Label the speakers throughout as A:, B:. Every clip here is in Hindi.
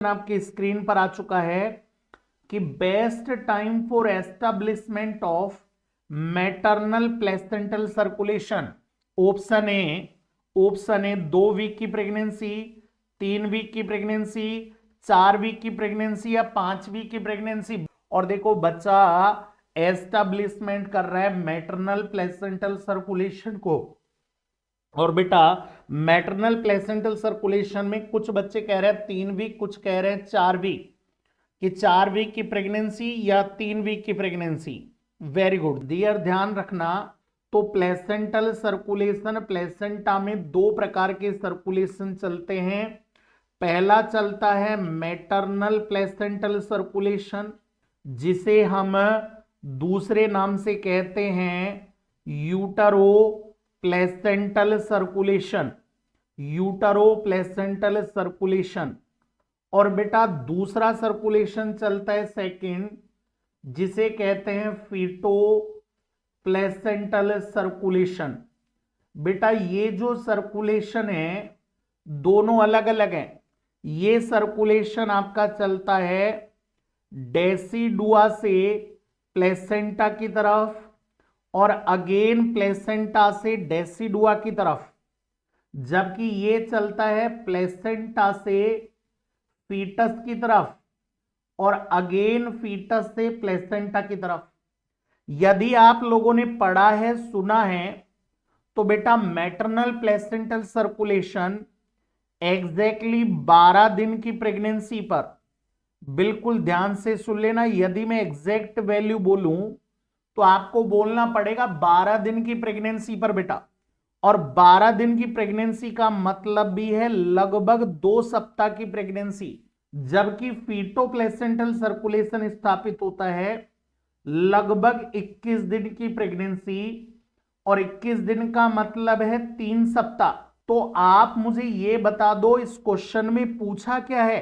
A: आपकी स्क्रीन पर आ चुका है कि best time for establishment of maternal placental circulation. Option A 2 week की प्रेगनेंसी, 3 वीक की प्रेगनेंसी, 4 वीक की प्रेगनेंसी या 5 वीक की प्रेगनेंसी। और देखो बच्चा एस्टेब्लिशमेंट कर रहा है मैटरनल प्लेसेंटल सर्कुलेशन को। और बेटा मैटरनल प्लेसेंटल सर्कुलेशन में कुछ बच्चे कह रहे हैं 3 वीक, कुछ कह रहे हैं 4 वीक, कि 4 वीक की प्रेगनेंसी या 3 वीक की प्रेगनेंसी। वेरी गुड डियर, ध्यान रखना। तो प्लेसेंटल सर्कुलेशन, प्लेसेंटा में 2 प्रकार के सर्कुलेशन चलते हैं। पहला चलता है मैटरनल प्लेसेंटल सर्कुलेशन, जिसे हम दूसरे नाम से कहते हैं यूटरो प्लेसेंटल सर्कुलेशन, यूटरो प्लेसेंटल सर्कुलेशन। और बेटा दूसरा सर्कुलेशन चलता है सेकंड, जिसे कहते हैं फीटो प्लेसेंटल सर्कुलेशन। बेटा ये जो सर्कुलेशन है दोनों अलग अलग हैं। ये सर्कुलेशन आपका चलता है डेसिडुआ से प्लेसेंटा की तरफ और अगेन प्लेसेंटा से डेसिडुआ की तरफ, जबकि ये चलता है प्लेसेंटा से फीटस की तरफ और अगेन फीटस से प्लेसेंटा की तरफ। यदि आप लोगों ने पढ़ा है, सुना है, तो बेटा मैटरनल प्लेसेंटल सर्कुलेशन एग्जैक्टली 12 दिन की प्रेगनेंसी पर, बिल्कुल ध्यान से सुन लेना, यदि मैं एग्जैक्ट वैल्यू बोलूं तो आपको बोलना पड़ेगा 12 दिन की प्रेगनेंसी पर बेटा। और 12 दिन की प्रेगनेंसी का मतलब भी है लगभग 2 सप्ताह की प्रेगनेंसी, जबकि फीटो प्लेसेंटल सर्कुलेशन स्थापित होता है लगभग 21 दिन की प्रेगनेंसी। और 21 दिन का मतलब है 3 सप्ताह। तो आप मुझे यह बता दो इस क्वेश्चन में पूछा क्या है।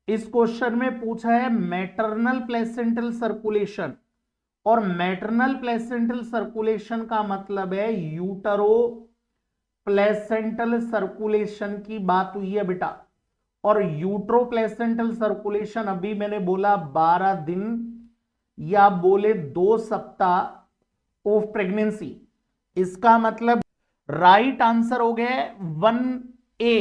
A: इस क्वेश्चन में पूछा है मैटरनल प्लेसेंटल सर्कुलेशन, और मैटरनल प्लेसेंटल सर्कुलेशन का मतलब है यूटरो प्लेसेंटल सर्कुलेशन की बात हुई है बेटा। और यूट्रो प्लेसेंटल सर्कुलेशन अभी मैंने बोला 12 दिन या बोले 2 सप्ताह ऑफ प्रेगनेंसी। इसका मतलब राइट आंसर हो गया 1A।